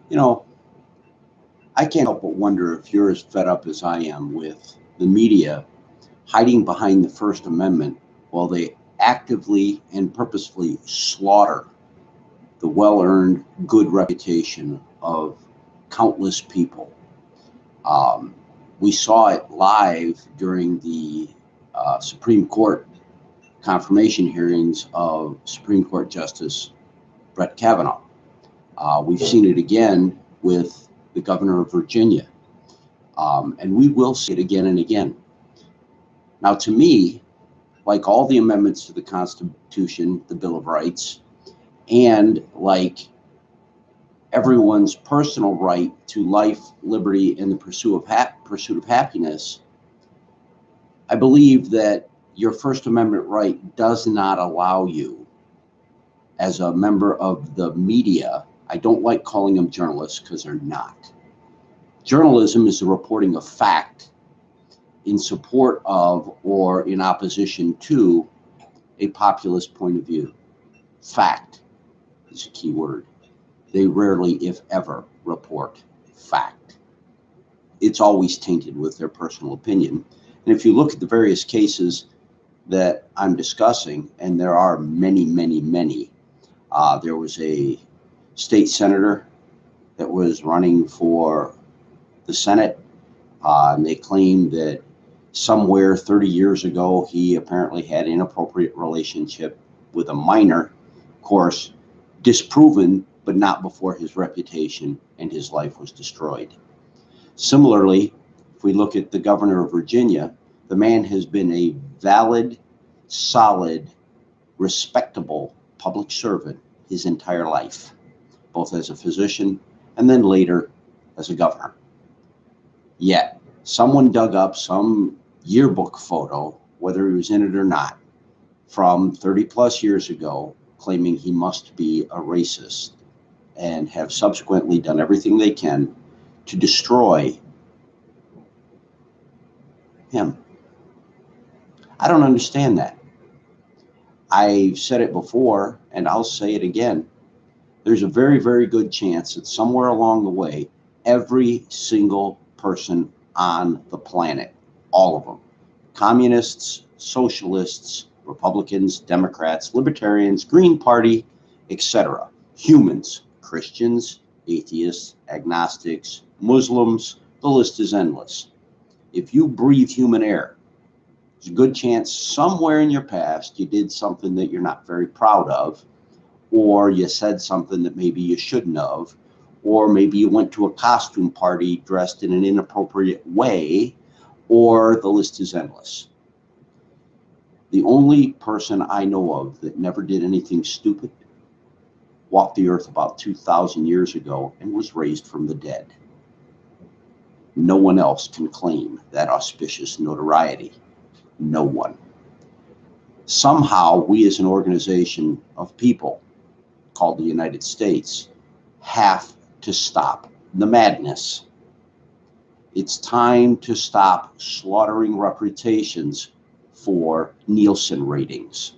You know, I can't help but wonder if you're as fed up as I am with the media hiding behind the First Amendment while they actively and purposefully slaughter the well earned good reputation of countless people. Um, we saw it live during the Supreme Court confirmation hearings of Supreme Court Justice Brett Kavanaugh. We've seen it again with the governor of Virginia, and we will see it again and again. Now, to me, like all the amendments to the Constitution, the Bill of Rights, and like everyone's personal right to life, liberty, and the pursuit of happiness, I believe that your First Amendment right does not allow you, as a member of the media, I don't like calling them journalists because they're not. Journalism is the reporting of fact in support of or in opposition to a populist point of view. Fact is a key word. They rarely, if ever, report fact. It's always tainted with their personal opinion. And if you look at the various cases that I'm discussing, and there are many, many, many, there was a state senator that was running for the Senate, and they claimed that somewhere 30 years ago, he apparently had inappropriate relationship with a minor. Of course, disproven, but not before his reputation and his life was destroyed. Similarly, if we look at the governor of Virginia, the man has been a valid, solid, respectable public servant his entire life, both as a physician and then later as a governor. Yet, someone dug up some yearbook photo, whether he was in it or not, from 30 plus years ago, claiming he must be a racist, and have subsequently done everything they can to destroy him. I don't understand that. I've said it before, and I'll say it again. There's a very, very good chance that somewhere along the way, every single person on the planet, all of them, communists, socialists, Republicans, Democrats, Libertarians, Green Party, etc., humans, Christians, atheists, agnostics, Muslims, the list is endless. If you breathe human air, there's a good chance somewhere in your past you did something that you're not very proud of, or you said something that maybe you shouldn't have, or maybe you went to a costume party dressed in an inappropriate way, or the list is endless. The only person I know of that never did anything stupid walked the earth about 2,000 years ago and was raised from the dead. No one else can claim that auspicious notoriety. No one. Somehow, we as an organization of people called the United States have to stop the madness. It's time to stop slaughtering reputations for Nielsen ratings.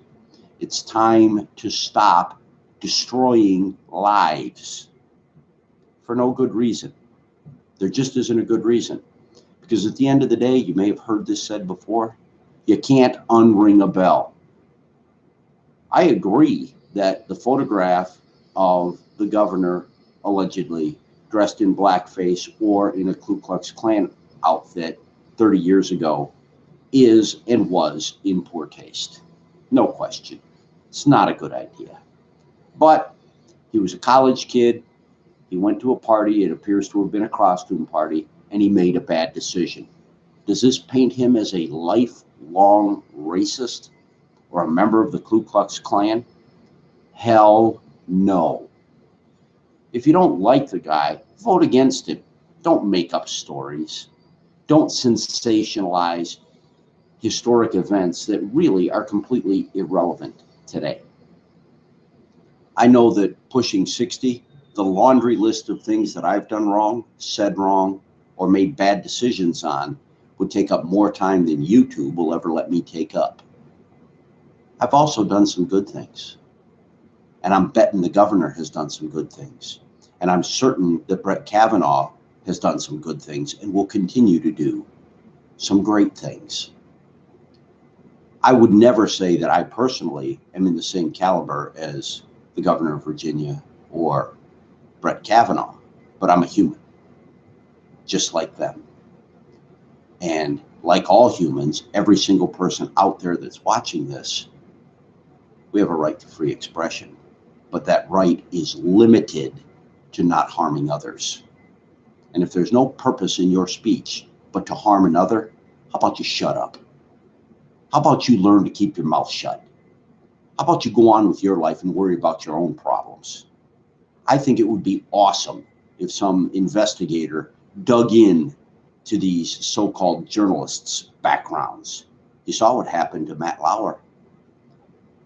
It's time to stop destroying lives for no good reason. There just isn't a good reason. Because at the end of the day, you may have heard this said before, you can't unring a bell. I agree that the photograph of the governor allegedly dressed in blackface or in a Ku Klux Klan outfit 30 years ago is and was in poor taste. No question. It's not a good idea. But he was a college kid. He went to a party. It appears to have been a costume party, and he made a bad decision. Does this paint him as a lifelong racist or a member of the Ku Klux Klan? Hell no. If you don't like the guy, vote against him. Don't make up stories. Don't sensationalize historic events that really are completely irrelevant today. I know that pushing 60, the laundry list of things that I've done wrong, said wrong, or made bad decisions on would take up more time than YouTube will ever let me take up. I've also done some good things. And I'm betting the governor has done some good things. And I'm certain that Brett Kavanaugh has done some good things and will continue to do some great things. I would never say that I personally am in the same caliber as the governor of Virginia or Brett Kavanaugh, but I'm a human, just like them. And like all humans, every single person out there that's watching this, we have a right to free expression, but that right is limited to not harming others. And if there's no purpose in your speech but to harm another, how about you shut up? How about you learn to keep your mouth shut? How about you go on with your life and worry about your own problems? I think it would be awesome if some investigator dug in to these so-called journalists' backgrounds. You saw what happened to Matt Lauer.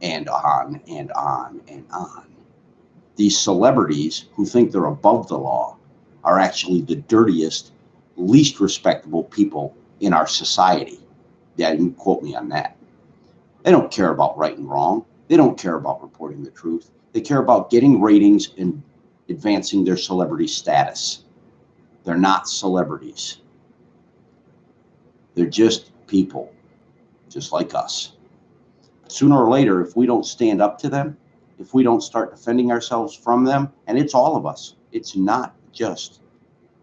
And on and on and on. These celebrities who think they're above the law are actually the dirtiest, least respectable people in our society. Yeah, you can quote me on that. They don't care about right and wrong. They don't care about reporting the truth. They care about getting ratings and advancing their celebrity status. They're not celebrities. They're just people, just like us. Sooner or later, if we don't stand up to them, if we don't start defending ourselves from them, and it's all of us, it's not just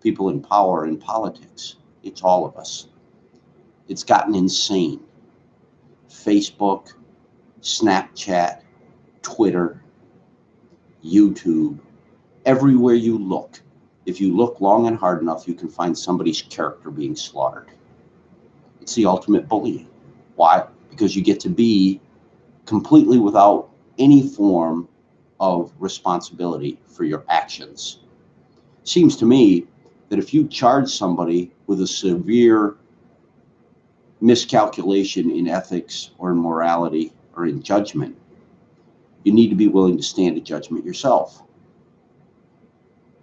people in power in politics, it's all of us. It's gotten insane. Facebook, Snapchat, Twitter, YouTube, everywhere you look, if you look long and hard enough, you can find somebody's character being slaughtered. It's the ultimate bullying. Why? Because you get to be completely without any form of responsibility for your actions. Seems to me that if you charge somebody with a severe miscalculation in ethics or in morality or in judgment, you need to be willing to stand to judgment yourself.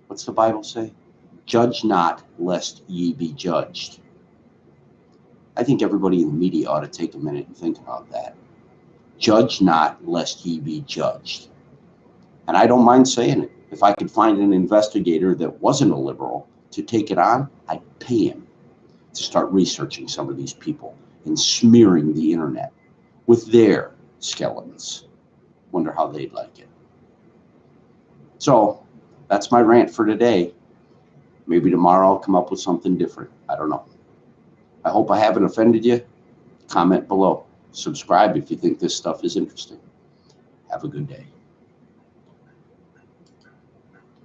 What's the Bible say? Judge not, lest ye be judged. I think everybody in the media ought to take a minute and think about that. Judge not, lest ye be judged. And I don't mind saying it. If I could find an investigator that wasn't a liberal to take it on, I'd pay him to start researching some of these people and smearing the internet with their skeletons. Wonder how they'd like it. So that's my rant for today. Maybe tomorrow I'll come up with something different. I don't know. I hope I haven't offended you. Comment below. Subscribe if you think this stuff is interesting. Have a good day.